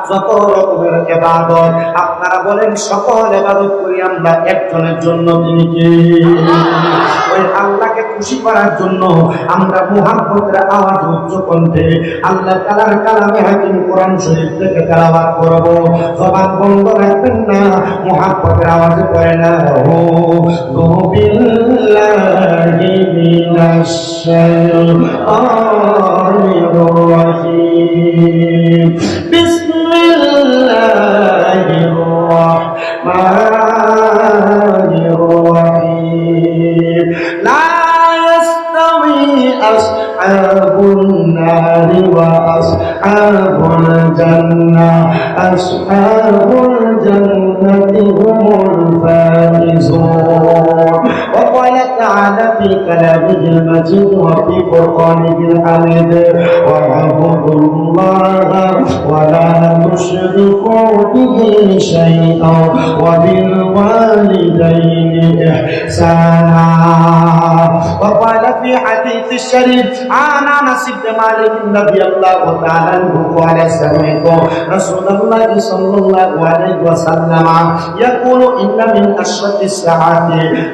যত রকমের ইবাদত আপনারা বলেন সকল ইবাদত করি আমরা একজনের জন্য, তিনি কে? ওই আল্লাহকে খুশি করার জন্য আমরা মুহাব্বতের আওয়াজ উচ্চ কণ্ঠে আল্লাহ তাআলার কালামে হাকিম কোরআন শরীফ থেকে তেলাওয়াত করব। জবান বন্ধ রাখবেন না, মুহাব্বতের আওয়াজে পড়ে না ও বিল্লাহি মিনাশ শাইতানির রাজিম বিসমিল্লাহির রাহমানির রাহিম লা ইয়াস্তাওই আসহাবুন নারি ওয়া আসহাবুল জান্নাহ আসহাবুল জান্নাতি হুমুল ফাইজুন। وقال تعالى في كلامه المجيد وفي فرقانه الحميد واعبدوا الله ولا تشركوا به شيئا وبالوالدين إحسانا. وقال في حديث الشريف عن أنس بن مالك رضي الله تعالى عنه قال سمعت رسول الله صلى الله عليه وسلم يقول إن من أشرط الساعات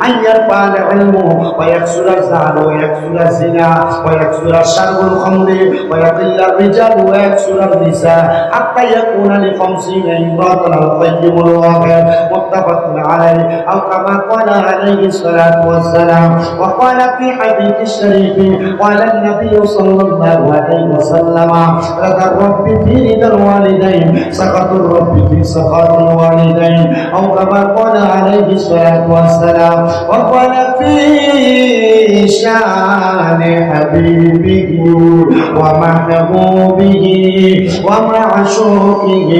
أن يرفع العلم ويكثر الزهد ويكثر الزنا ويكثر شرب الخمر ويقل الرجال ويكثر النساء حتى يكون ل50 امرأة الطيب الواقع متفق عليه أو كما قال عليه الصلاة والسلام. وقال في حديث الشريف قال النبي صلى الله عليه وسلم رضا الرب في رضا الوالدين سخط الرب في سخط الوالدين أو كما قال عليه الصلاة والسلام. وقال في شان حبيبه ومحبوبه ومعشوقه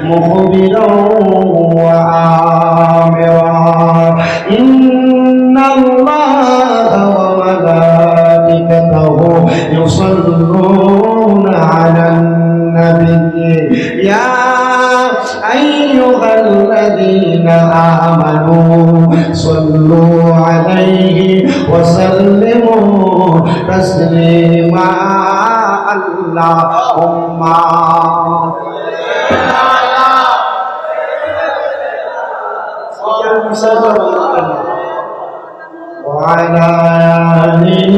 مخبرا وآمرا إن الله وملائكته يصلون على النبي يا أيها الذين آمنوا صلوا عليه وسلموا تسليما. اللهم وعلى آله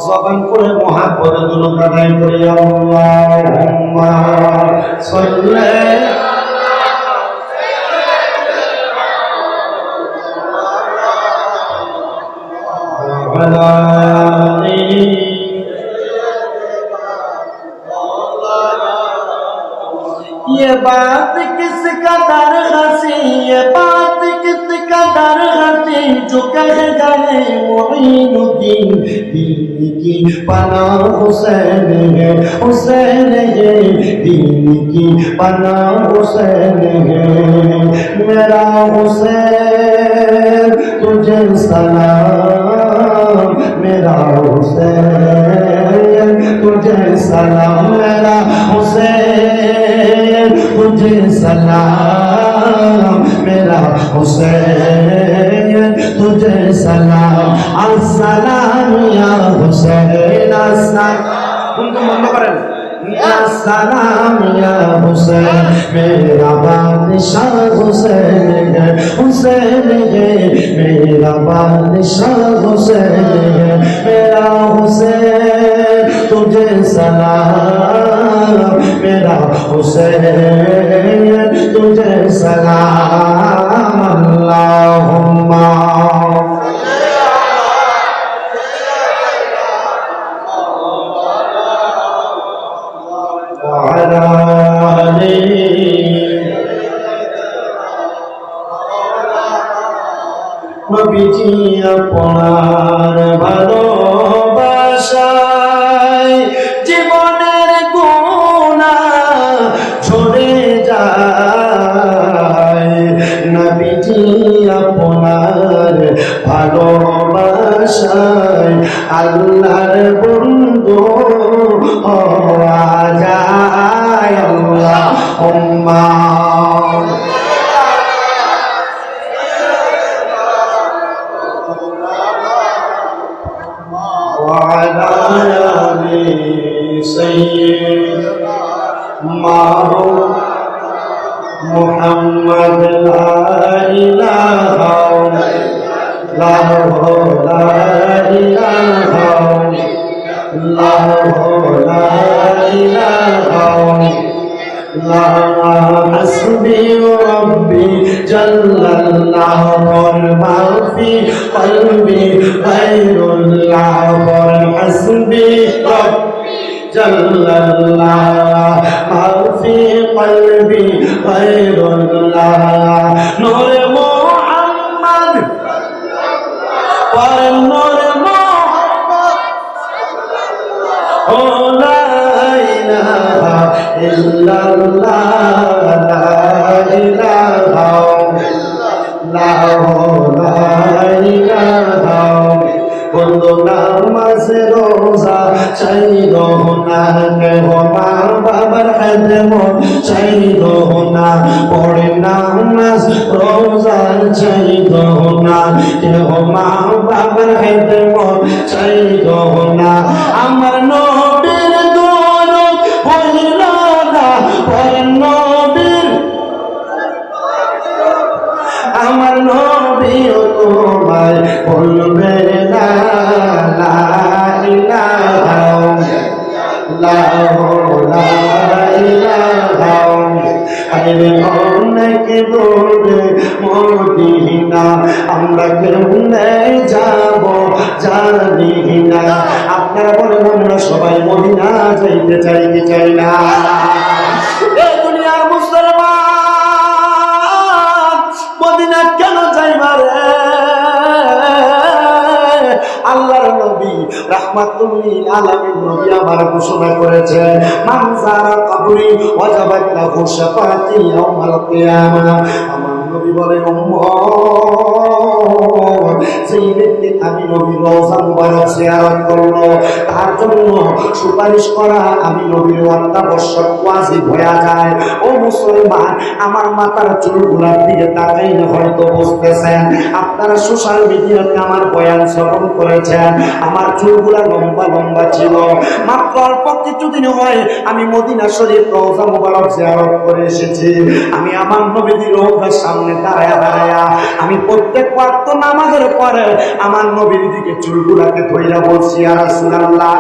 জবান করে মুহাব্বত দুরূদ আদায় করি আল্লাহুম্মা সাল্লি আলা ये बात किस कदर हंसी ये बात किस कदर हंसी जो कह गए मुईनुद्दीन दीन की पनाह हुसैन है हुसैन है दीन की पनाह हुसैन है मेरा हुसैन तुझे सलाम मेरा हुसैन तुझे सलाम मेरा हुसैन तुझे सलाम मेरा हुसैन तुझे सलाम अस्सलाम या हुसैन अस्सलाम या हुसैन मेरा बादशाह हुसैन है हुसैन है मेरा बादशाह हुसैन है मेरा हुसैन तुझे सलाम मेरा हुसैन तुझे सलाम. अल्लाहुम्मा وعلى آله নবীজি আপনার ভালোবাসায় জীবনের গুনাহ ঝরে যায় নবীজি আপনার ভালোবাসায় আল্লাহর বন্ধু হওয়া যায়. আল্লাহুম্মা وعلى آل سيدنا محمد لا إله لا إله لا إله لا حسبي ربي جل الله ما في قلبي غير الله حسبي ربي جل الله ما في قلبي غير الله نور محمد ونور محمد لا إله إلا الله لا إله لا إله বন্ধু নামাজ রোজা চাইল না কেহ মা বাবার খেদমত চাইল না পড়ে নামাজ রোজা চাইল না কেহ মা বাবার খেদমত চাইল না আমার নবীর দরদ হইল না পড়ে নবীর আমার নবী তোমায় বলবে না লা ইলাহা লা ইলাহা আরে অনেক দূরে মদিনা আমরা কেমনে যাব জানি না আপনারা বলেন আমরা সবাই মদিনা যাইতে চাই কি চাই না এই দুনিয়ার মুসলমান মদিনা কেন যাইবা রে আল্লাহর নবী রাহমাতুল লিল আলামিন নবী আমার ঘোষণা করেছেন মান যারা কবরি ওয়াজাবাত লাহু শাফাআতি ইয়াউমাল কিয়ামাহ আমার নবী বলেন উম্মত সেই ব্যক্তি আমি নবীর রওজা মুবারক জিয়ারত করলো তার জন্য সুপারিশ করা আমি নবীর অত্যাবশ্যক ওয়াজিব হয়ে যায় ও মুসলমান আমার মাথার চুলগুলার দিকে তাকাইলে হয়তো বুঝতেছেন আপনারা সোশ্যাল মিডিয়াতে আমার বয়ান শ্রবণ করেছেন আমার চুলগুলা লম্বা লম্বা ছিল মাত্র অল্প কিছুদিন হয় আমি মদিনা শরীফ রওজা মুবারক জিয়ারত করে এসেছি আমি আমার নবীর রওজার সামনে দাঁড়ায়া দাঁড়ায়া আমি প্রত্যেক ওয়াক্ত নামাজের পরে আমার নবীর দিকে চুলগুলাকে ধইরা বলছি ইয়া রাসূলুল্লাহ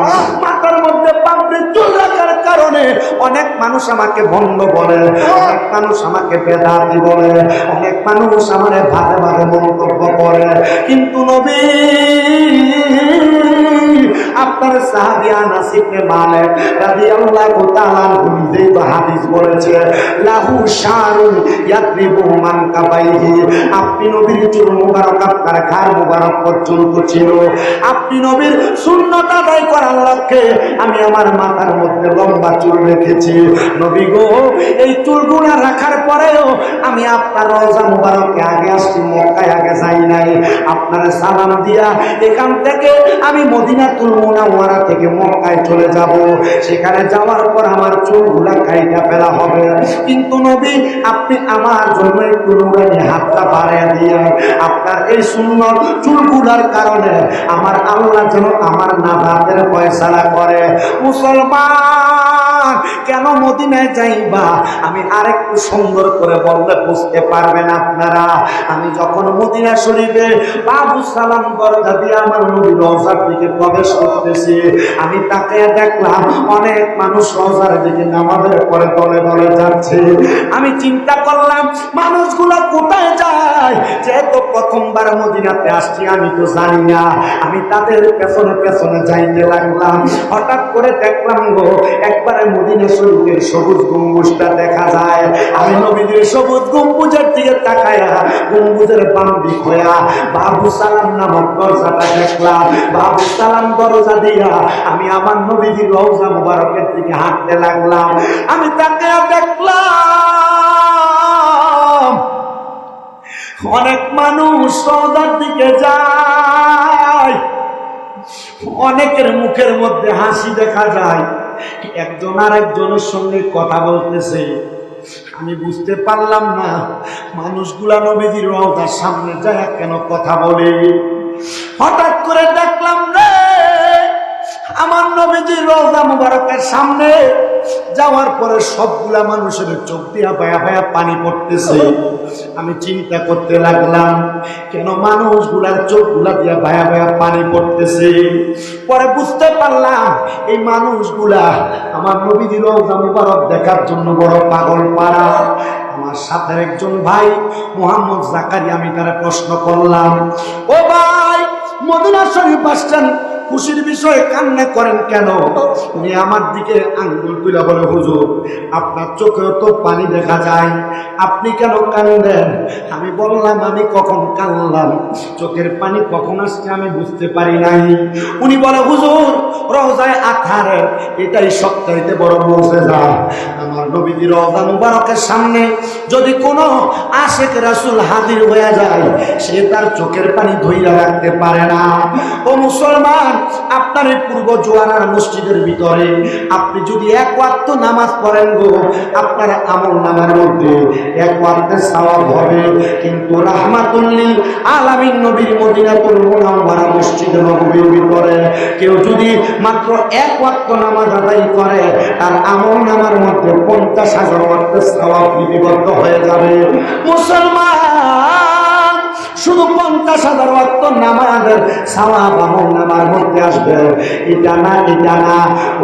মাথার মধ্যে পাগড়ি চুল রাখার কারণে অনেক মানুষ আমাকে ভণ্ড বলে অনেক মানুষ আমাকে বেদাতি বলে অনেক মানুষ আমারে ভাবে ভাবে মন্তব্য করে কিন্তু নবী আপনার সাহাবী আনাস ইবনে মালিক রাদিয়াল্লাহু তাআলা আনহু নিজেই তো হাদিস বলেছে লাহু শারুন ইয়াদরিবু মান কাবাইহি আপনি নবীর চুল মুবারক আপনার ঘাড় মুবারক পর্যন্ত ছিল আপনি নবীর সুন্নাত আদায় করার লক্ষ্যে আমি আমার মাথার মধ্যে লম্বা চুল রেখেছি নবী গো এই চুলগুলো রাখার পরেও আমি আপনার রওজা মুবারকে আগে আসছি মক্কায় আগে যাই নাই আপনার সালাম দিয়া এখান থেকে আমি মদিনাতুল মুনাওয়ারা থেকে মক্কায় চলে যাব সেখানে যাওয়ার পর আমার চুলগুলা কাইটা ফেলা হবে কিন্তু নবী আপনি আমার জন্য একটু নুরানি হাতটা বাড়িয়ে দিয়ে আপনার এই সুন্নত চুলগুলার কারণে আমার আল্লাহ যেন আমার নাজাতের ফয়সালা করে মুসলমান কেন মদিনায় যাইবা আমি আরেকটু সুন্দর করে বললে বুঝতে পারবেন আপনারা আমি যখন মদিনা শরীফে বাবু সালাম দরজা দিয়ে আমার নবীর রওজার দিকে প্রবেশ করতেছি আমি তাকে দেখলাম অনেক মানুষ রওজার দিকে নামাজের পরে দলে দলে যাচ্ছে আমি চিন্তা করলাম মানুষগুলো কোথায় যায় যেহেতু প্রথমবার মদিনাতে আসছি আমি তো জানি না আমি তাদের পেছনে পেছনে যাইতে লাগলাম হঠাৎ করে দেখলাম গো একবারে মদিনা শরীফের সবুজ গম্বুজটা দেখা যায় আমি নবীদের সবুজ গম্বুজের দিকে তাকায়া গম্বুজের বাম দিক হইয়া বাবু সালাম নামক দরজাটা দেখলাম বাবু সালাম দরজা দিয়া আমি আমার নবীদের রওজা মুবারকের দিকে হাঁটতে লাগলাম আমি তাকে দেখলাম অনেক মানুষ রওজার দিকে যায় অনেকের মুখের মধ্যে হাসি দেখা যায় একজন আর একজনের সঙ্গে কথা বলতেছে আমি বুঝতে পারলাম না মানুষগুলা নবীজির রওজার সামনে যায় কেন কথা বলে হঠাৎ করে দেখলাম রে আমার নবীজি রওজা মুবারকের সামনে যাওয়ার পরে সবগুলা মানুষের চোখ দিয়া ভায়া ভায়া পানি পড়তেছে। আমি চিন্তা করতে লাগলাম কেন মানুষগুলার চোখগুলা দিয়া ভায়া ভায়া পানি পড়তেছে। পরে বুঝতে পারলাম এই মানুষগুলা আমার নবীজি রওজা মুবারক দেখার জন্য বড় পাগল পাড়া। আমার সাথে একজন ভাই মোহাম্মদ জাকারিয়া, আমি তারা প্রশ্ন করলাম, ও ভাই মদিনা শরীফ আসছেন, খুশির বিষয়ে কান্না করেন কেন? উনি আমার দিকে আঙ্গুল তুলে বলে, হুজুর আপনার চোখেও তো পানি দেখা যায়, আপনি কেন কান্দেন? আমি বললাম আমি কখন কাঁদলাম, চোখের পানি কখন আসছে আমি বুঝতে পারি নাই। উনি বলে, হুজুর রওজায়ে আতহারের এটাই সবচাইতে বড় মুজিজা। আমার নবীজি রওজা মুবারকের সামনে যদি কোনো আশিক রাসূল হাজির হয়ে যায়, সে তার চোখের পানি ধইরা রাখতে পারে না। ও মুসলমান, আপনার এই পূর্ব জোয়ারার মসজিদের ভিতরে আপনি যদি এক ওয়াক্ত নামাজ পড়েন গো, আপনার আমল নামার মধ্যে এক ওয়াক্তের সওয়াব হবে। কিন্তু রাহমাতুল লিল আলামিন নবীর মদিনাতুল মুনাওয়ারা মসজিদে নববীর ভিতরে কেউ যদি মাত্র এক ওয়াক্ত নামাজ আদায় করে, তার আমল নামার মধ্যে 50,000 ওয়াক্তের সওয়াব লিপিবদ্ধ হয়ে যাবে। মুসলমান, শুধু 50,000 ওয়াক্ত নামাজের সওয়াব আমল নামার মধ্যে আসবে, এটা না।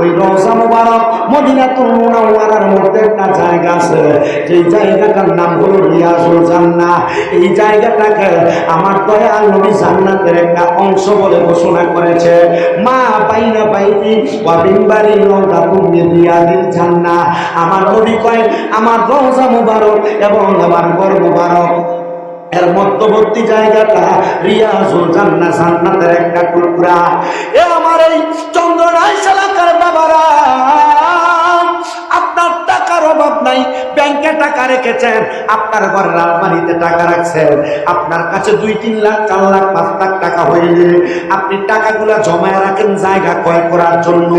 ওই রওজা মুবারক মদিনাতুল মুনাওয়ারার মধ্যে একটা জায়গা আছে, যেই জায়গাটার নাম হলো রিয়াজুল জান্নাহ। এই জায়গাটাকে আমার দয়াল নবী জান্নাতের একটা অংশ বলে ঘোষণা করেছে। মা বাইনা বাইতি ওয়া মিনবারি রওজাতুম মিন রিয়াজিল জান্নাহ। আমার নবী কয় আমার রওজা মুবারক এবং আমার ঘর মুবারক এর মধ্যবর্তী জায়গাটা রিয়াজুল জান্নাহ, জান্নাতের একটা টুকরা। এ আমার এই চন্দ্রনাইশ এলাকার বাবারা, আপনার টাকার অভাব নাই, ব্যাংকে টাকা রেখেছেন, আপনার ঘরের আলমারিতে টাকা রাখছেন, আপনার কাছে 2-3 লাখ 4 লাখ 5 লাখ টাকা হইলে আপনি টাকাগুলা জমায় রাখেন জায়গা ক্রয় করার জন্য।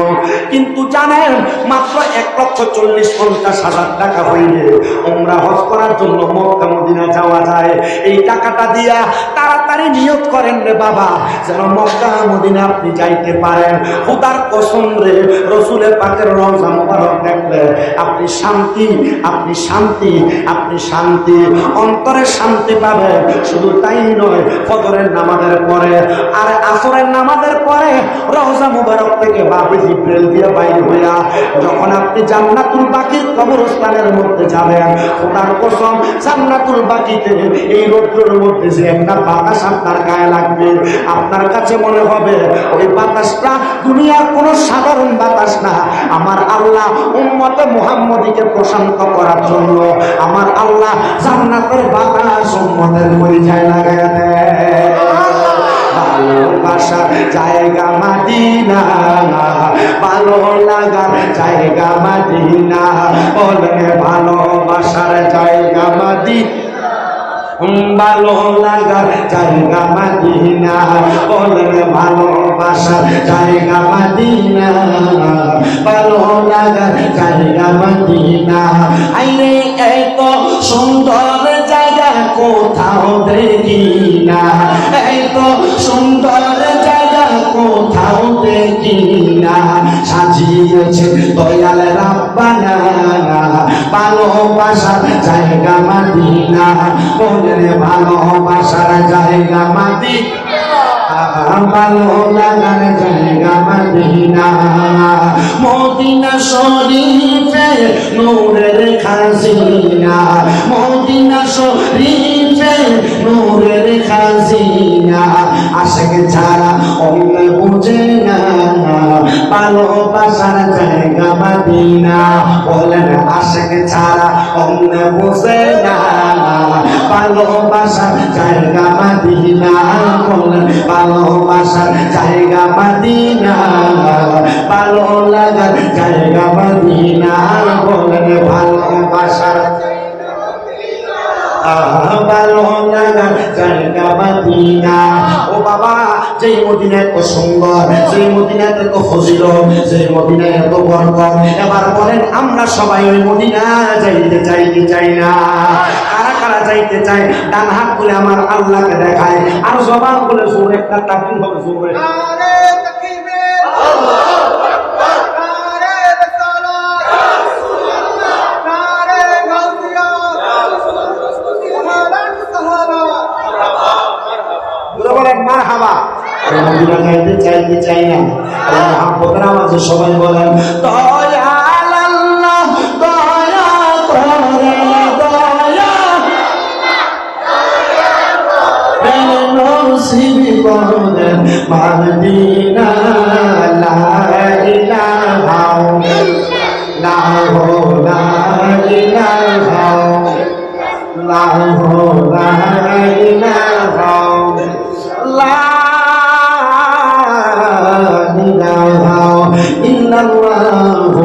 কিন্তু জানেন মাত্র 1,40,50,000 টাকা হইলে উমরা হজ করার জন্য মক্কা মদিনা যাওয়া যায়। এই টাকাটা দিয়া তাড়াতাড়ি নিয়ত করেন রে বাবা, যেন মক্কা মদিনা আপনি যাইতে পারেন। খোদার কসম রে, রাসূলের পাকের রওজা মুবারক দেখলে আপনি শান্তি, অন্তরে শান্তি পাবেন। শুধু তাই নয়, ফজরের নামাজের পরে আর আসরের নামাজের পরে রওজা মুবারক থেকে বাবু জিবরাইল দিয়ে বাইর হইয়া যখন আপনি জান্নাতুল বাকির কবরস্থানের মধ্যে যাবেন, খোদার কসম জান্নাতুল বাকিতে এই রৌদ্রের মধ্যে যে একটা বাতাস আপনার গায়ে লাগবে, আপনার কাছে মনে হবে ওই বাতাসটা দুনিয়ার কোনো সাধারণ বাতাস না। আমার আল্লাহ উম্মতে মুহাম্মদীকে প্রশান্ত করার জন্য আমার আল্লাহ জান্নাতের বাতাস উম্মতের পরিচয় লাগায় দেয়। ভালোবাসার জায়গা মদিনা, ভালো লাগার জায়গা মদিনা, বলে ভালোবাসার জায়গা মদিনা, ভালো লাগার জায়গা মদিনা, বলে ভালোবাসার জায়গা মদিনা, ভালো লাগার জায়গা মদিনা। আইরে এত সুন্দর জায়গা কোথাও দেখি না, এত সুন্দর জায়গা কোথাও দেখি না, সাজিয়েছে দয়াল রাব্বানা, ভালোবাসার জায়গা মদিনা, বলে ভালোবাসার জায়গা মদিনা, ভালো লাগার জায়গা মদিনা। মদিনা শরীফে নূরের খাজিনা, মদিনা শরীফে নূরের খাজিনা, আশিক ছাড়া অন্য বুঝে না, ভালোবাসার জায়গা মদিনা, বলেন আশিক ছাড়া অন্য বুঝে না, ভালোবাসার জায়গা মদিনা, বলেন ভালোবাসার জায়গা মদিনা, ভালো লাগার জায়গা মদিনা, বলেন ভালোবাসার ভালো লাগার জায়গা মদিনা। ও বাবা, যেই মদিনা এত সুন্দর, যেই মদিনা এত ফজিলত, যেই মদিনা এত বরকত, এবার বলেন আমরা সবাই ওই মদিনা যাইতে চাই কি চাই না? কারা কারা যাইতে চায় ডান হাত তুলে আমার আল্লাহকে দেখায়, আর জবান বলে জোরে একটা তাকবীর হবে, জোরে আরে তাকবীর। মদিনা যাইতে চাই কি চাই না? মহব্বতের আওয়াজে সবাই বলেন দয়াল আল্লাহ দয়া করে দয়া নসিব করেন মদিনা লা ইলাহা লা ইলাহা লা ইলাহা লা ইল্লাল্লাহু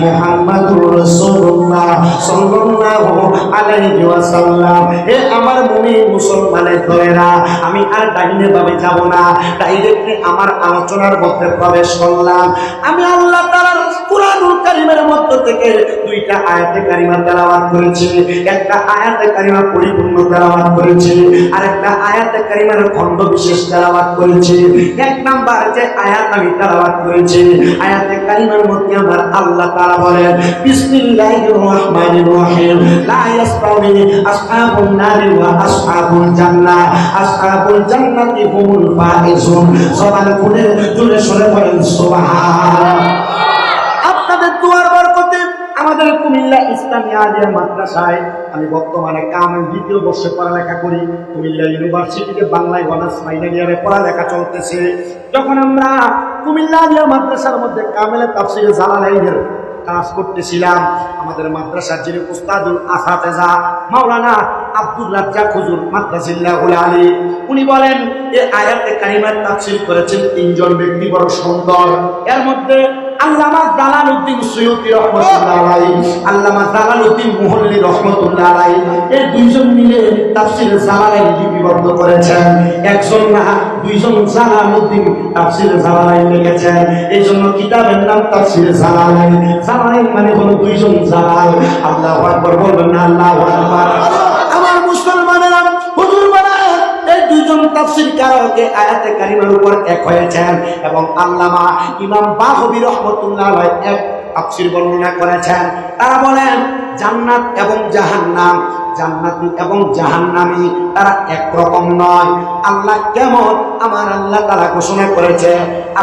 মুহাম্মাদুর রাসূলুল্লাহ সাল্লাল্লাহু আলাইহি ওয়াসাল্লাম। হে আমার মুমিন মুসলমানের দয়েরা, আমি আর ডাইনে ভাবে যাব না, ডাইরেক্টলি আমার আলোচনার মধ্যে প্রবেশ করলাম। আমি আল্লাহ তাআলার কুরআনুল কারীমের মধ্য থেকে দুইটা আয়াতে কারিমা তেলাওয়াত করেছি। একটা আয়াতে কারিমা পরিপূর্ণ তেলাওয়াত করেছি, আর একটা আয়াতে কারিমার খণ্ড বিশেষ তেলাওয়াত করেছি। এক নাম্বার যে আয়াত আমি তেলাওয়াত করেছি, আয়াতে কারিমার মধ্যে আমার আল্লাহ তাআলা বলেন বিসমিল্লাহির রহমানির রহিম লা ইয়াসতাউই আসহাবুন নারি ওয়া আসহাবুল জান্নাহ আসহাবুল জান্নাতি হুমুল ফাইজুন। সবাই খুলে জোরে সরে বলেন সুবহান। আপনাদের দুয়ার বরকতে আমাদের কুমিল্লা ইসলামিয়া আলিয়া মাদ্রাসায় আমি বর্তমানে কামেল দ্বিতীয় বর্ষে পড়ালেখা করি। কুমিল্লা ইউনিভার্সিটিতে বাংলায় অনার্স ফাইনাল ইয়ারে পড়ালেখা চলতেছে। যখন আমরা কুমিল্লা আলিয়া মাদ্রাসার মধ্যে কামেলে তাফসীরে জালালাইনের কাজ করতেছিলাম, আমাদের মাদ্রাসার যিনি উস্তাদুল আসাতেজা মাওলানা আব্দুর রাজ্জাক হুজুর মাদ্রাসাল্লাহুল আলী, উনি বলেন এই আয়াতে কারিমার তাফসীর করেছেন তিনজন ব্যক্তি, বড় সুন্দর। এর মধ্যে আল্লামা জালালউদ্দিন সুয়ুতী রহমাতুল্লাহ আলাইহি, আল্লামা জালালউদ্দিন মুহল্লি রহমাতুল্লাহ আলাইহি, এই দুইজন মিলে তাফসীর জালালাইন লিপিবদ্ধ করেছেন। একজন না দুইজন জালালউদ্দিন তাফসীর জালালাইন লিখেছেন, এইজন্য কিতাবের নাম তাফসীর জালালাইন। জালালাইন মানে হলো দুইজন জালাল। আল্লাহু আকবার বলবেন না? আল্লাহু আকবার। আমার মুসলমানেরা, হুজুর বলেন এই দুইজন তাফসীরকারকে আয়াতে কারিমার উপর এক হয়েছেন এবং আল্লামা ইমাম বাগবী রাহমাতুল্লাহ আলাইহি এক তাফসীর বর্ণনা করেছেন। তারা বলেন জান্নাত এবং জাহান্নাম, জান্নাতি এবং জাহান্নামী তারা একরকম নয়। আল্লাহ কেমন? আমার আল্লাহ তাআলা ঘোষণা করেছে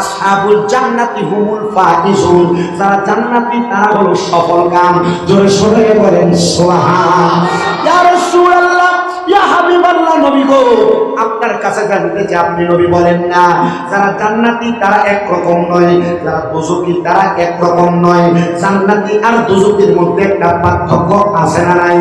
আসহাবুল জান্নাতি হুমুল ফাইজুন, যারা জান্নাতি তারা হলো সফলকাম। জোরে সরে বলেন সুবহান। ইয়া রাসূলুল্লাহ, ইয়া হাবিবাল্লাহ, নবী গো আপনার কাছে জানতে যে আপনি নবী বলেন না যারা জান্নাতি তারা একরকম নয়, যারা দোজখী তারা একরকম নয়। জান্নাতি আর দোজখীর মধ্যে একটা পার্থক্য আছে না নাই?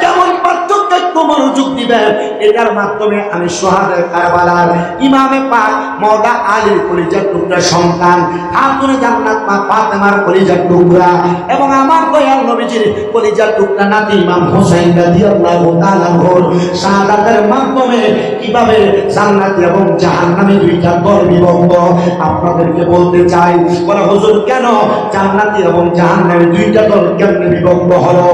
কেমন পার্থক্য একটু মনোযোগ দিবেন। এটার মাধ্যমে আমি সোহাদায়ে কারবালার ইমামে পাক মওলা আলীর কলিজার টুকরা সন্তান খাতুনে জান্নাত মা ফাতেমার কলিজার টুকরা এবং আমার দয়াল নবীজির কলিজার টুকরা নাতি ইমাম হোসেন রাদিয়াল্লাহু তাআলা শাহাদাতের মাধ্যমে কিভাবে জান্নাতি এবং জাহান্নামী দুইটা দল বিভক্ত আপনাদেরকে বলতে চাই। বলে হুজুর কেন জান্নাতি এবং জাহান্নামী দুইটা দল কেমনে বিভক্ত হলো?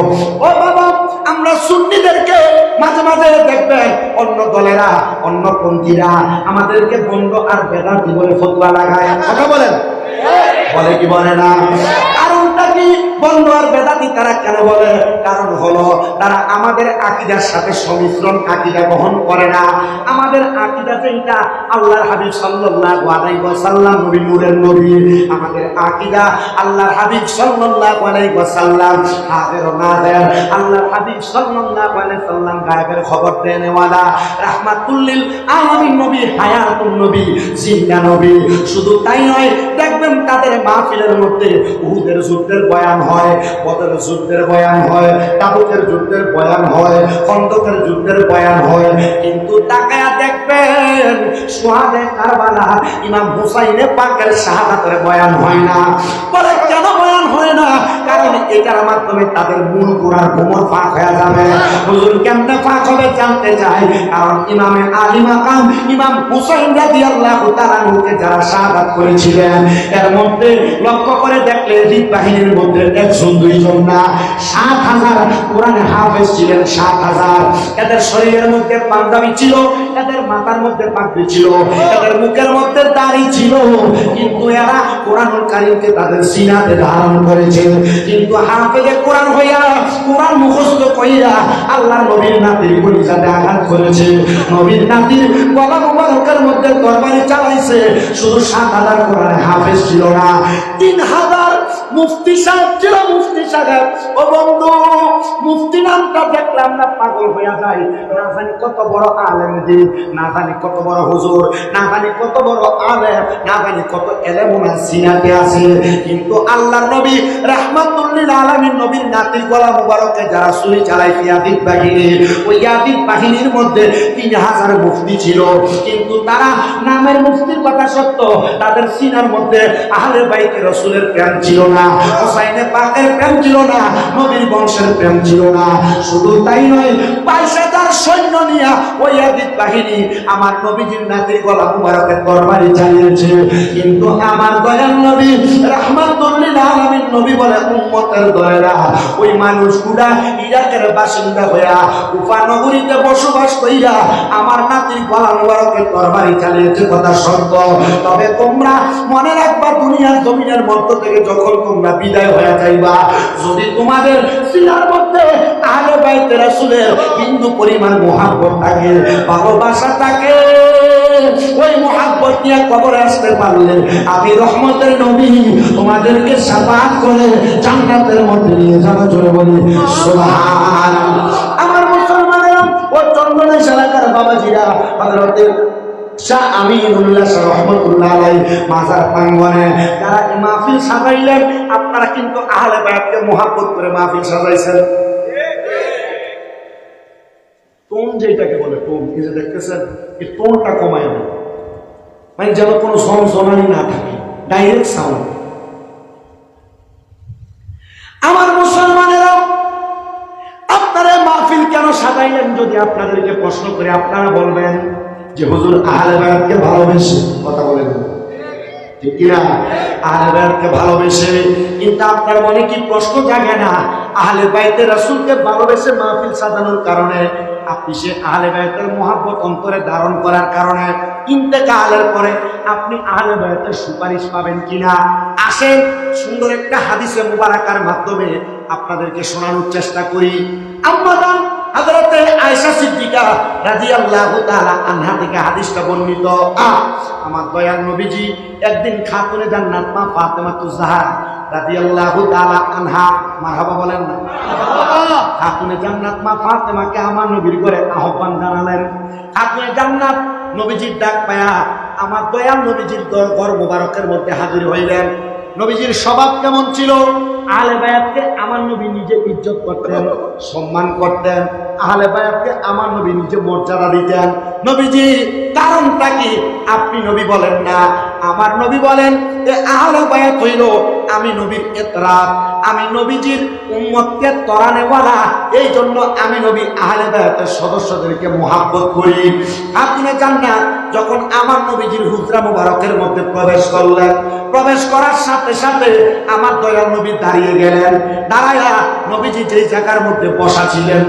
ও বাবা, আমরা সুন্নিদেরকে মাঝে মাঝে দেখবেন অন্য দলেরা অন্য পন্থীরা আমাদেরকে বন্ধ আর বেদাতি বলে ফতোয়া লাগায়। কথা বলেন, বলে কি বলে না? কারণটা কি? বন্ধ আর বেদাতি তারা কেন বলে? কারণ হলো তারা আমাদের আকীদার সাথে সমিশ্রণ আকীদা গ্রহণ করে না। আমাদের আকীদা যেটা আল্লাহর হাবিব সাল্লাল্লাহু আলাইহি ওয়াসাল্লাম নবী নূরের নবী, আমাদের আকীদা আল্লাহর হাবিব সাল্লাল্লাহু আলাইহি ওয়াসাল্লাম হাজির ও নাজির, আল্লাহর হাবিব সাল্লাল্লাহু আলাইহি ওয়াসাল্লাম গায়েবের খবর দেনেওয়ালা, রাহমাতুল লিল আলামিন নবী, হায়াতুন নবী, জিন্দা নবী। শুধু তাই নয়, দেখবেন তাদের মাহফিলের মধ্যে উহুদের যুদ্ধের বয়ান হয়, বদরের যুদ্ধের বয়ান হয়, তাবুকের যুদ্ধের বয়ান হয়, খন্দকের যুদ্ধের বয়ান হয়, কিন্তু তাকায়া দেখবেন সোহাদায়ে কারবালা ইমাম হুসাইনে পাকের শাহাদাতের বয়ান হয় না। বলে কেন বয়ান হয় না? কারণ এটার মাধ্যমে তাদের মূল কোরআন কোমর ফাঁক হয়ে যাবে। হুজুর কেমনে ফাঁক হবে জানতে চাই। কারণ ইমামে আলী মাকাম ইমাম হুসাইন রাদিয়াল্লাহু তাআলা আনহুকে যারা শাহাদাত করেছিলেন এর মধ্যে লক্ষ্য করে দেখলে জিদ বাহিনীর মধ্যে একজন দুইজন না, 7,000 কোরআনে হাফেজ ছিলেন। 7,000। এদের শরীরের মধ্যে পাঞ্জাবি ছিল, এদের মাথার মধ্যে পাগড়ি ছিল, এদের মুখের মধ্যে দাড়ি ছিল, কিন্তু এরা কোরআনুল কারীমকে তাদের সিনাতে ধারণ করেছে। কিন্তু হাফেজে কোরআন হইয়া কোরআন মুখস্থ কইরা আল্লাহর নবীর নাতির কলিজাতে আঘাত করেছে। নবীর নাতির গলা মুবারকের মধ্যে তরবারি চালাইছে। শুধু 7,000 কোরআনে হাফেজ ছিল না, 3,000 মুফতি সাহেব ছিল। মুফতি সাহেব, ও বন্ধু, মুফতি নামটা দেখলাম না পাগল হইয়া যায়। না জানি কত বড় আলেম দিন, না জানি কত বড় হুজুর, না জানি কত বড় আলেম, না জানি কত এলেমুনা সিনাতে আছে। কিন্তু আল্লাহর নবী রাহমাতুল লিল আলামিন নবীর নাতির গলা মুবারকে যারা ছুরি চালাইছে ইয়াদিদ বাহিনী, ওই ইয়াদিদ বাহিনীর মধ্যে 3,000 মুফতি ছিল। কিন্তু তারা নামের মুফতির কথা সত্য, তাদের সিনার মধ্যে আহলে বাইতে রাসূলের প্রেম ছিল না, হুসাইনে পাকের প্রেম ছিল না, নবীর বংশের প্রেম ছিল না। শুধু তাই নয়, 22,000 সৈন্য নিয়া ওই ইয়াদিদ বাহিনী আমার নবীজির নাতির গলা মুবারকে তরবারি চালিয়েছে। কিন্তু আমার দয়াল নবী রাহমাতুল লিল আলামিন নবী বলে, উম্মতের দয়ারা, ওই মানুষগুলা ইরাকের বাসিন্দা হইয়া কুফা নগরীতে বসবাস কইরা আমার নাতির গলা মুবারকে তরবারি চালিয়েছে, কথা সত্য। তবে তোমরা মনে রাখবা, দুনিয়ার জমিনের মধ্য থেকে যখন তোমরা বিদায় হয়ে যাইবা, যদি তোমাদের সিনার মধ্যে আহলে বাইতে রাসূলের বিন্দু পরিমাণ মুহাব্বত থাকে, ভালোবাসা থাকে, ওই মুহাব্বত নিয়ে কবরে আসতে পারলে আমি রহমতের নবী তোমাদেরকে শাফাআত করে জান্নাতের মধ্যে নিয়ে যাওয়া। জোরে বলি সুবহানাল্লাহ। আমার মুসলমানেরা, ও চন্দনের এলাকার বাবাজিরা, হযরতে শাহ আমিনুল্লাহ শাহ রহমাতুল্লাহ আলাইহি মাজার প্রাঙ্গণে যারা মাহফিল সাজাইলেন, আপনারা কিন্তু আহলে বায়াতকে মুহাব্বত করে মাহফিল সাজাইছেন। টোন যেটাকে বলে টোন, এই যে দেখতেছেন, এই টোনটা কমায় না, মানে যেন কোনো ঝনঝনানি না থাকে, ডাইরেক্ট সাউন্ড। আমার মুসলমানেরা, আপনারা মাহফিল কেন সাজাইলেন? যদি আপনাদেরকে প্রশ্ন করে, আপনারা বলবেন যে হুজুর আহলে বায়াতকে ভালোবেসে, কথা বলেন ঠিক কিনা? আহলে বায়াতকে ভালোবেসে। কিন্তু আপনার মনে কি প্রশ্ন জাগে না, আহলে বাইতে রাসূলকে ভালোবেসে মাহফিল সাজানোর কারণে আপনি সে আহলে বায়াতের মুহাব্বত অন্তরে ধারণ করার কারণে ইন্তেকালের পরে আপনি আহলে বায়াতের সুপারিশ পাবেন কিনা? আসেন সুন্দর একটা হাদিসে মুবারাকার মাধ্যমে আপনাদেরকে শোনানোর চেষ্টা করি। আম্মা জান হযরতে আয়েশা সিদ্দিকা রাদিয়াল্লাহু তাআলা আনহা থেকে হাদিসটা বর্ণিত। আমার দয়াল নবীজি একদিন খাতুনে জান্নাত মা ফাতেমাতুজ জাহরা রাদিয়াল্লাহু তাআলা আনহা, মারহাবা বলেন না, খাতুনে জান্নাত মা ফাতেমাকে আমার নবীর ঘরে আহ্বান জানালেন। খাতুনে জান্নাত নবীজির ডাক পায়া আমার দয়াল নবীজির ঘর মোবারকের মধ্যে হাজির হইলেন। নবীজির স্বভাব কেমন ছিল? আহলে বায়াতকে আমার নবী নিজে ইজ্জত করতেন, সম্মান করতেন। আহলে বায়াতকে আমার নবী নিজে মর্যাদা দিতেন। নবীজি কারণটা কি আপনি নবী বলেন না, আমার নবী বলেন যে আহলে বায়াত হইল আমি নবীর এতরাত, আমি নবীজির উম্মতকে তরানেওয়ালা, এই জন্য আমি নবী আহলে বায়াতের সদস্যদেরকে মুহাব্বত করি। আপনি জান্নাত যখন আমার নবীজির হুজরা মুবারকের মধ্যে প্রবেশ করলেন, প্রবেশ করার সাথে সাথে আমার দয়াল নবী দাঁড়িয়ে গেলেন। দাঁড়ায়া নবীজি যেই জায়গার মধ্যে বসা ছিলেন,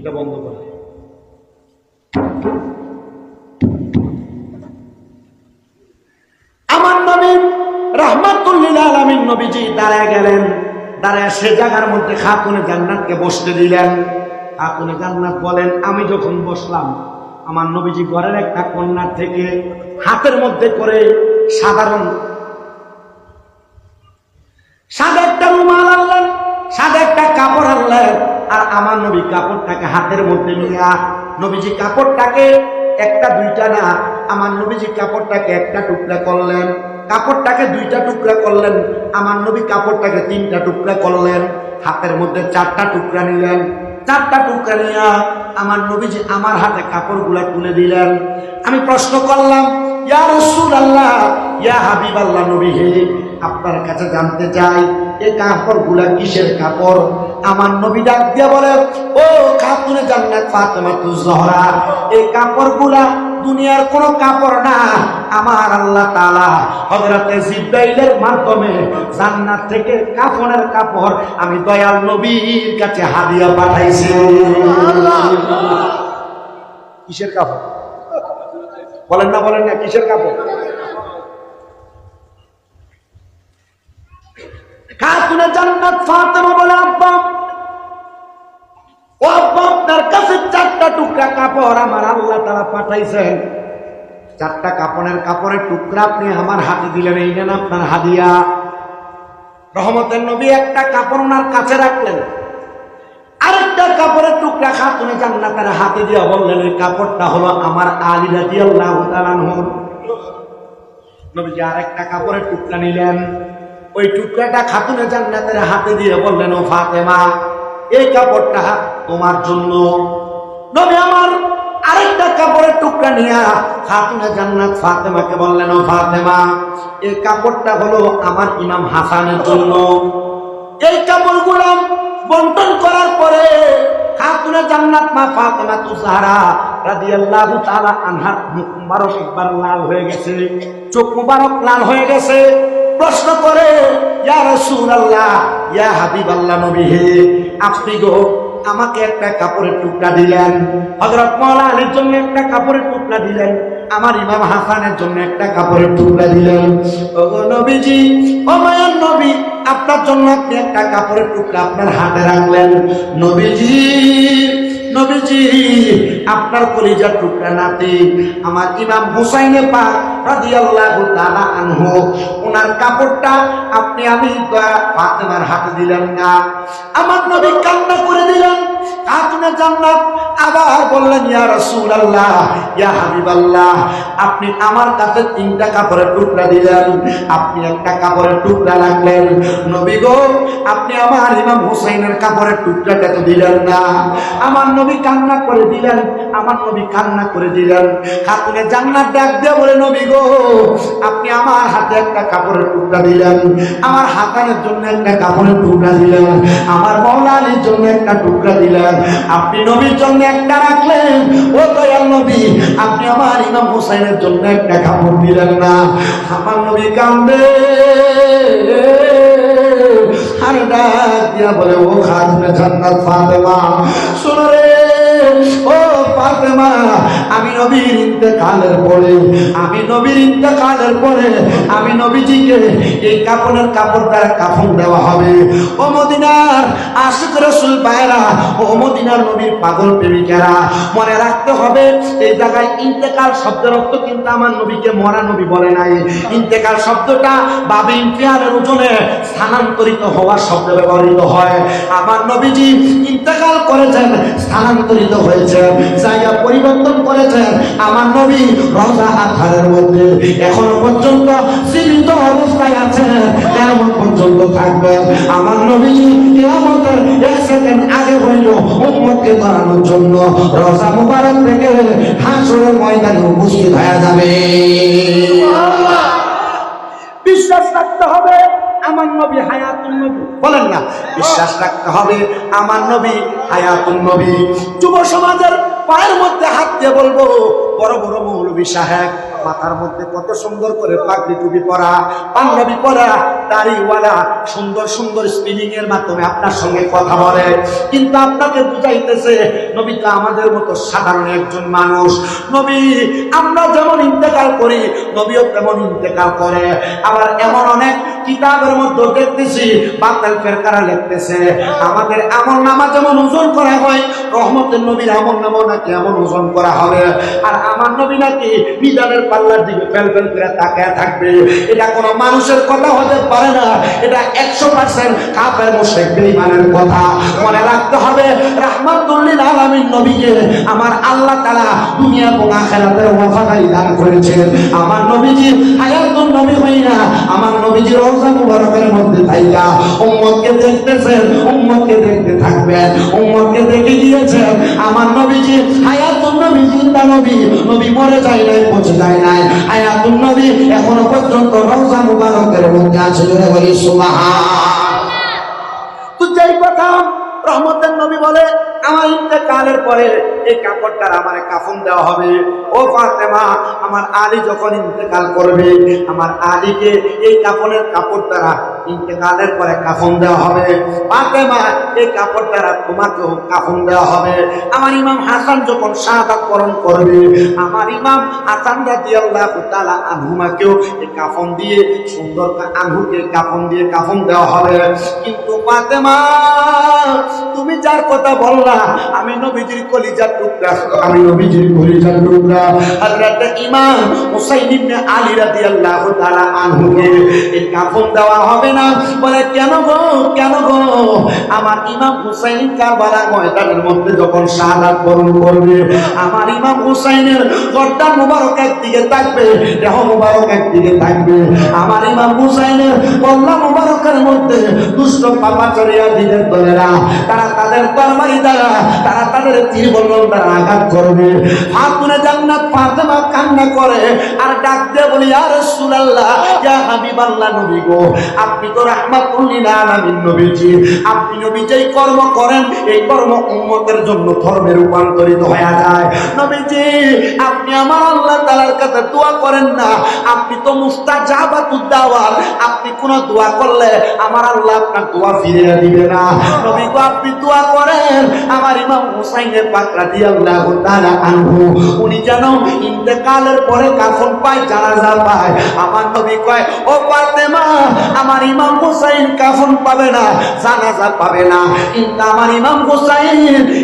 এটা বন্ধ করে, আমার নবী রাহমাতুল লিল আলামিন নবীজি দাঁড়ায় গেলেন। দাঁড়ায় সে জায়গার মধ্যে খাতুনে জান্নাতকে বসতে দিলেন। খাতুনে জান্নাত বলেন, আমি যখন বসলাম আমার নবীজি ঘরের একটা কন্যার থেকে হাতের মধ্যে করে সাদা একটা রুমাল আনলেন, সাদা একটা কাপড় আনলেন, আর আমার নবী কাপড়টাকে হাতের মধ্যে নিয়ে, নবীজি কাপড়টাকে একটা দুইটা না, আমার নবীজি কাপড়টাকে একটা টুকরা করলেন, কাপড়টাকে দুইটা টুকরা করলেন, আমার নবী কাপড়টাকে তিনটা টুকরা করলেন, হাতের মধ্যে চারটা টুকরা নিলেন। চারটা টুকরা নিয়ে আমার নবীজি আমার হাতে কাপড়গুলা তুলে দিলেন। আমি প্রশ্ন করলাম, ইয়া রাসূলুল্লাহ, ইয়া হাবিবাল্লাহ, নবী হে, আপনার কাছে জানতে চাই এই কাপড়গুলা কিসের কাপড়? আমার নবী ডাক দিয়ে বলে, ও খাতুনে জান্নাত ফাতেমাতুজ জাহরা, এই কাপড়গুলা দুনিয়ার কোনো কাপড় না, আমার আল্লাহ তাআলা হযরতে জিবরাইলের মাধ্যমে জান্নাত থেকে কাফনের কাপড় আমি দয়াল নবীর কাছে হাদিয়া পাঠাইছি। কিসের কাপড় বলেন না কিসের কাপড়? খাতুনে জান্নাত ফাতেমা বলে, আব্বা ও আব্বা, আপনার কাছে 4টা টুকরা কাপড় আমার আল্লাহ তাআলা পাঠাইছেন। 4টা কাপড়ের টুকরা আপনি আমার হাতে দিলেন, এই নেন আপনার হাদিয়া। রহমতের নবী একটা কাপড় ওনার কাছে রাখলেন, আরেকটা কাপড়ের টুকরা খাতুনে জান্নাতের হাতে দিয়ে বললেন, ওই কাপড়টা হলো আমার আলী রাদিয়াল্লাহু তাআলা আনহু। নবীজি আরেকটা কাপড়ের টুকরা নিলেন, ওই টুকরাটা খাতুনে জান্নাতের হাতে দিয়ে বললেন, ও ফাতেমা, এই কাপড়টা তোমার জন্য। নবী আমার আরেকটা কাপড়ের টুকরা নিয়ে খাতুনে জান্নাত ফাতেমাকে বললেন, ও ফাতেমা, এই কাপড়টা হলো আমার ইমাম হাসানের জন্য। এই কাপড়গুলো বন্টন করার পরে খাতুনে জান্নাত মা ফাতেমা তুজাহরা রাদিয়াল্লাহু তাআলা আনহার মুখ মুবারক একবার লাল হয়ে গেছে, চোখ মুবারক লাল হয়ে গেছে। প্রশ্ন করে, ইয়া রাসূলুল্লাহ, ইয়া হাবিবাল্লাহ, নবী হে, আপনি গো আমাকে একটা কাপড়ের টুকরা দিলেন, হযরত মাওলানা আলীর জন্য একটা কাপড়ের টুকরা দিলেন, আমার ইমাম হাসানের জন্য একটা কাপড়ের টুকরা দিলেন। ওগো নবীজি, ও মায়ার নবী, আপনার জন্য আপনি একটা কাপড়ের টুকরা আপনার হাতে রাখলেন। নবীজি আপনার কলিজার টুকরা নাতি আমার ইমাম হুসাইনে পাক রাদিয়াল্লাহু তাআলা আনহু, ওনার কাপড়টা আপনি আমি ফাতেমার হাতে দিলেন না। আমার নবী কান্না করে দিলেন। খাতুনে জান্নাত আবার বললেন, ইয়া রাসূলুল্লাহ, ইয়া হাবিবাল্লাহ, আপনি আমার কাছে 3টা কাপড়ের টুকরা দিলেন, আপনি একটা কাপড়ের টুকরা রাখলেন। নবী গো, আপনি আমার ইমাম হুসাইনের কাপড়ের টুকরাটা তো দিলেন না। আমার নবী কান্না করে দিলেন, খাতুনে জান্নাত ডাক দিয়ে বলে, নবী গো, আপনি আমার হাতে একটা কাপড়ের টুকরা দিলেন, আমার হাসানের জন্য একটা কাপড়ের টুকরা দিলেন, আমার মাওলানা আলীর জন্য একটা টুকরা দিলেন, আপনি নবীর জন্য একটা রাখলেন। ও দয়াল নবী, আপনি আমার ইমাম হুসাইনের জন্য একটা কাপড় দিলেন না। আমার নবী কান্দে আর ডাক দিয়া বলে, ও খাতুনে জান্নাত ফাতেমা, শোনো রে, ও ফাতেমা, আমি নবীর ইন্তেকালের পরে আমি নবীজিকে এই কাপড়ের কাপড় দ্বারা কাফন দেওয়া হবে। ও মদিনার আশিক রাসূল ভাইরা, ও মদিনার নবীর পাগল প্রেমিকেরা, মনে রাখতে হবে, এই জায়গায় ইন্তেকাল শব্দের অর্থ কিন্তু আমার নবীকে মরা নবী বলে নাই। ইন্তেকাল শব্দটা বাবে ইনফিয়ালের ওজনে স্থানান্তরিত হওয়ার শব্দ ব্যবহৃত হয়। আমার নবীজি ইন্তেকাল করেছেন, স্থানান্তরিত হয়েছে, জায়গা পরিবর্তন করেছেন। আমার নবী রওজা আতহারের মধ্যে এখনো পর্যন্ত জীবিত অবস্থায় আছেন, কিয়ামত পর্যন্ত থাকবেন। আমার নবীজি কিয়ামতের 1 সেকেন্ড আগে হইল উম্মতকে ধরানোর জন্য রওজা মুবারক থেকে হাসরের ময়দানে উপস্থিত হয়ে যাবে। বিশ্বাস রাখতে হবে আমার নবী হায়াতুন নবী, বলেন না, বিশ্বাস রাখতে হবে আমার নবী হায়াতুন নবী। যুব সমাজের পায়ের মধ্যে হাত দিয়ে বলবো, বড় বড় মৌলভী সাহেব মাথার মধ্যে কত সুন্দর করে পাগড়ি টুপি পরা, পাঞ্জাবি পরা, দাড়িওয়ালা, সুন্দর সুন্দর স্পিলিং এর মাধ্যমে আপনার সঙ্গে কথা বলে, কিন্তু আপনাকে বুঝাইতেছে নবী তো আমাদের মতো সাধারণ একজন মানুষ। নবী আমরা যেমন ইন্তেকাল করি, নবীও তেমন ইন্তেকাল করে। আবার এমন অনেক কিতাবের মধ্যে দেখতেছি বাতিল ফেরকারা লিখতেছে আমাদের আমল নামা যেমন ওজন করা হয়, রহমতের নবীর আমল নামা নাকি এমন ওজন করা হবে, আর আমার নবী নাকি মিজানের পাল্লার দিকে ফেল ফেল করে তাকিয়ে থাকবে। এটা কোনো মানুষের কথা হতে পারে না, এটা 100% কাফের মুশরিক বেঈমানের কথা। মনে রাখতে হবে রাহমাতুল লিল আলামিন নবীকে আমার আল্লাহ তাআলা দুনিয়া এবং আখিরাতের ওয়াফাদারি দান করেছেন। আমার নবীজি হায়াতুন নবী হইনা আমার নবীজি রওজা মুবারকের মধ্যে থাইকা উম্মতকে দেখতেছেন, উম্মতকে দেখতে থাকবেন, উম্মতকে দেখে গিয়েছেন। আমার নবীজি হায়াতুন নবী, জিন্দা নবী, নবী মরে যায় নাই, পৌঁছে যায় নাই, হায়াতুন নবী এখনো পর্যন্ত রওজা মুবারকের মধ্যে আছে। জোরে বলি সুবহান। তো যেই কথা রহমতের নবী বলে আমার ইন্তেকালের পরে এই কাপড়টার আমার কাফন দেওয়া হবে। ও ফাতেমা, আমার আলী যখন ইন্তেকাল করবে আমার আলীকে এই কাফনের কাপড় দ্বারা ইন্তেকালের পরে কাফন দেওয়া হবে। ফাতেমা, এই কাপড় দ্বারা তোমাকেও কাফন দেওয়া হবে। আমার ইমাম হাসান যখন শাহাদাত বরণ করবে আমার ইমাম হাসান রাদিয়াল্লাহু তাআলা আনহুমাকেও এই কাফন দিয়ে সুন্দর আনহুকে কাফন দিয়ে কাফন দেওয়া হবে। কিন্তু ফাতেমা, তুমি যার কথা বললা আমি নবীজির কলিজার টুকরা, আমি নবীজির কলিজার টুকরা হযরত ইমাম হুসাইন ইবনে আলী রাদিয়াল্লাহু তাআলা আনহুকে এই কাফন দেওয়া হবে না। বলে কেন গো, কেন গো? আমার ইমাম হুসাইন কারবালার ময়দানের মধ্যে যখন শাহাদাত বরণ করবে আমার ইমাম হুসাইনের গর্দান মুবারক একদিকে থাকবে, দেহ মুবারক একদিকে থাকবে। আমার ইমাম হুসাইনের কল্লা মুবারকের মধ্যে দুষ্ট পাপাচারিয়া দিনের দলেরা তারা তাদের তরবারি দ্বারা তারা তাদের তীর বল্লম দ্বারা আঘাত করবে। ফাতেমা জান্নাত ফাতেমা কান্না করে আর ডাক দিয়ে বলি ইয়া রাসূলুল্লাহ, ইয়া হাবিবাল্লাহ, নবী গো, আপনি তো রাহমাতুল লিল আলামিন নবীজি, আপনি নবী যেই কর্ম করেন এই কর্ম উম্মতের জন্য ধর্মে রূপান্তরিত হয়ে যায়। নবীজি, আপনি আমার আল্লাহ তাআলার কাছে দোয়া করেন না, আপনি তো মুস্তাজাবাতুদ দাওয়াত, আপনি কোন দোয়া করলে আমার আল্লাহ আপনার দোয়া ফিরিয়ে দিবে না। নবী গো, আপনি দোয়া করেন আমার ইমাম হুসাইনের পাক রাদিয়াল্লাহু তাআলা আনহু উনি যেন ইন্তেকালের পরে কাফন পায়, জানাজা পায়। আমার নবী কয়, ও ফাতেমা, আমার ইমাম হুসাইন কাফন পাবে না, জানাজা পাবে না, কিন্তু আমার ইমাম হুসাইন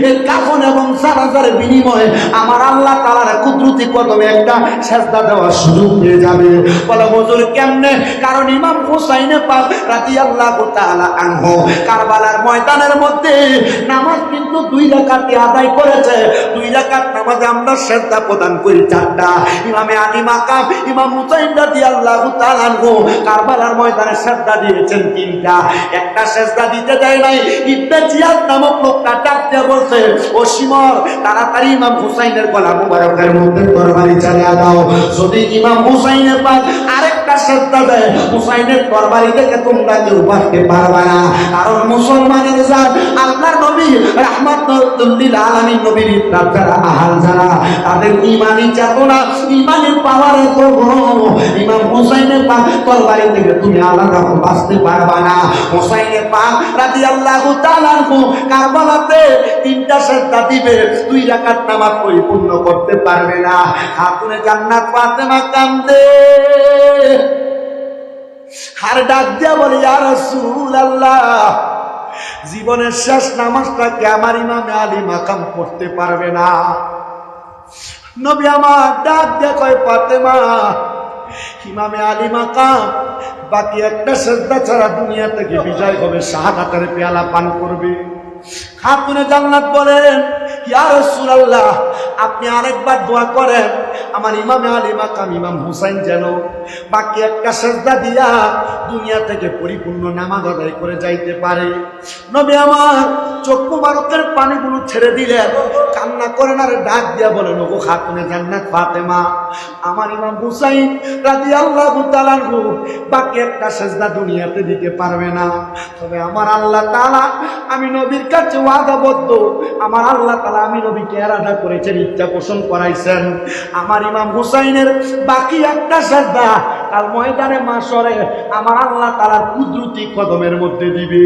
এই কাফন এবং জানাজার বিনিময়ে আমার আল্লাহ তাআলার কুদরতি কদমে একটা সেজদা দেওয়ার সুযোগ পেয়ে যাবে। বলে হুজুর কেমনে? কারণ ইমাম হুসাইন পাক রাদিয়াল্লাহু তাআলা আনহু কারবালার ময়দানের মধ্যে নামাজ কিন্তু 2 রাকাতে আদায় করেছে। 2 রাকাত নামাজে আমরা সেজদা প্রদান করি 4টা। ইমামে আলী মাকাম ইমাম হুসাইন রাদিয়াল্লাহু তাআলা আনহু কারবালার ময়দানে সেজদা দিয়েছেন 3টা। একটা সেজদা দিতে দেয় নাই। ইবনে জিয়াদ নামক লোকটা ডাক দিয়ে বলছে, ও শিমর, তাড়াতাড়ি ইমাম হুসাইনের গলা মুবারকের মধ্যে তরবারি চালিয়ে দাও। যদি ইমাম হুসাইনের পাক আরেকটা সেজদা দেয় হুসাইনের তরবারি থেকে তোমরা কেউ বাঁচতে পারবে না। কারণ মুসলমানের জাত আল্লাহর নবী রাহমাতুল লিল আলামিন নবীর যারা আহাল যারা তাদের ঈমানি চেতনা ঈমানের পাওয়ারে তো ইমাম হুসাইনের পাক তরবারি থেকে তুমি আলাদা বাঁচতে পারবে না। হুসাইনের পাক রাদিয়াল্লাহু তাআলা আনহু কারবালাতে 3টা সেজদা দিবে, 2 রাকাত নামাজ পরিপূর্ণ করতে পারবে না। খাতুনে জান্নাত ফাতেমা কান্দে আর ডাক দিয়া বলে ইয়া রাসূলুল্লাহ, জীবনের শেষ নামাজটাকে আমার ইমামে আলী মাকাম পড়তে পারবে না। নবী আমার ডাক দিয়া কয়, ফাতেমা, ইমামে আলী মাকাম বাকি একটা সেজদা ছাড়া দুনিয়া থেকে বিজয় হবে, শাহাদাতের পেয়ালা পান করবে। খাতুনে জান্নাত বলেন, ইয়া রাসূলুল্লাহ, আপনি আরেকবার দোয়া করেন আমার ইমামে আলী মাকাম ইমাম হুসাইন যেন বাকি একটা সেজদা দিয়া দুনিয়া থেকে পরিপূর্ণ নামাজ আদায় করে যাইতে পারে। নবী আমার চোখ মুবারকের পানিগুলো ছেড়ে দিলেন, কান্না করেন আর ডাক দিয়া বলেন, ওগো খাতুনে জান্নাত ফাতেমা, আমার ইমাম হুসাইন রাদিয়াল্লাহু তাআলা আনহু বাকি একটা সেজদা দুনিয়াতে দিতে পারবে না। তবে আমার আল্লাহ তাআলা আমি নবীর কাছে ওয়াদাবদ্ধ, আমার আল্লাহ তাআলা আমি নবীকে এরাদা করেছেন, ইচ্ছা পোষণ করাইছেন, আমার ইমাম হুসাইনের বাকি একটা সেজদা কাল ময়দানে মাশরে আমার আল্লাহ তাআলার কুদরতি কদমের মধ্যে দিবে।